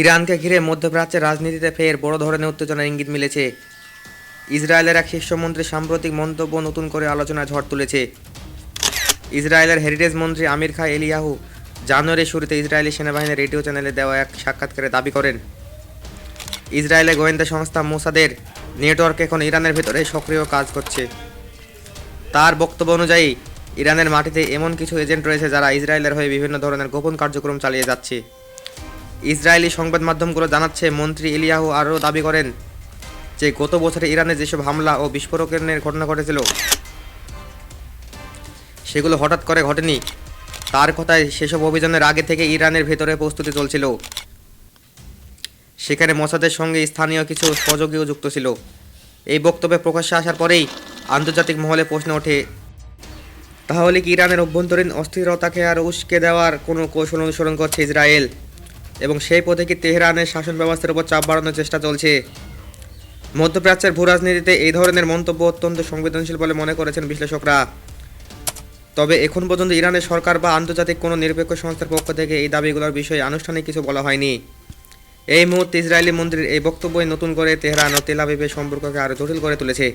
ইরানকে ঘিরে মধ্যপ্রাচ্যের রাজনীতিতে ফের বড় ধরনের উত্তেজনার ইঙ্গিত মিলেছে। ইসরায়েলের এক শীর্ষমন্ত্রী সাম্প্রতিক মন্তব্য নতুন করে আলোচনায় ঝড় তুলেছে। ইসরায়েলের হেরিটেজ মন্ত্রী আমির খা এলিয়াহু জানুয়ারির শুরুতে ইসরায়েলি সেনাবাহিনীর রেডিও চ্যানেলে দেওয়া এক সাক্ষাৎকারে দাবি করেন, ইসরায়েলের গোয়েন্দা সংস্থা মোসাদের নেটওয়ার্ক এখন ইরানের ভেতরে সক্রিয় কাজ করছে। তার বক্তব্য অনুযায়ী ইরানের মাটিতে এমন কিছু এজেন্ট রয়েছে যারা ইসরায়েলের হয়ে বিভিন্ন ধরনের গোপন কার্যক্রম চালিয়ে যাচ্ছে। ইসরায়েলি সংবাদ মাধ্যমগুলো জানাচ্ছে, মন্ত্রী এলিয়াহু আরও দাবি করেন যে গত বছরে ইরানে যেসব হামলা ও বিস্ফোরণের ঘটনা ঘটেছিল সেগুলো হঠাৎ করে ঘটেনি। তার কথায় সেসব অভিযানের আগে থেকে ইরানের ভেতরে প্রস্তুতি চলছিল। সেখানে মোসাদের সঙ্গে স্থানীয় কিছু সহযোগীও যুক্ত ছিল। এই বক্তব্যে প্রকাশ্যে আসার পরেই আন্তর্জাতিক মহলে প্রশ্ন ওঠে, তাহলে কি ইরানের অভ্যন্তরীণ অস্থিরতাকে আর উস্কে দেওয়ার কোনো কৌশল অনুসরণ করছে ইসরায়েল, এবং সেই পথে কি তেহরানের শাসন ব্যবস্থার উপর চাপ বাড়ানোর চেষ্টা চলছে? মধ্যপ্রাচ্যের ভূ রাজনীতিতে এই ধরনের মন্তব্য অত্যন্ত সংবেদনশীল বলে মনে করেছেন বিশ্লেষকরা। তবে এখন পর্যন্ত ইরানের সরকার বা আন্তর্জাতিক কোনো নিরপেক্ষ সংস্থার পক্ষ থেকে এই দাবিগুলোর বিষয়ে আনুষ্ঠানিক কিছু বলা হয়নি। এই মুহূর্তে ইসরায়েলি মন্ত্রীর এই বক্তব্যই নতুন করে তেহরান ও তেল আবিবের সম্পর্ককে আরও জটিল করে তুলেছে।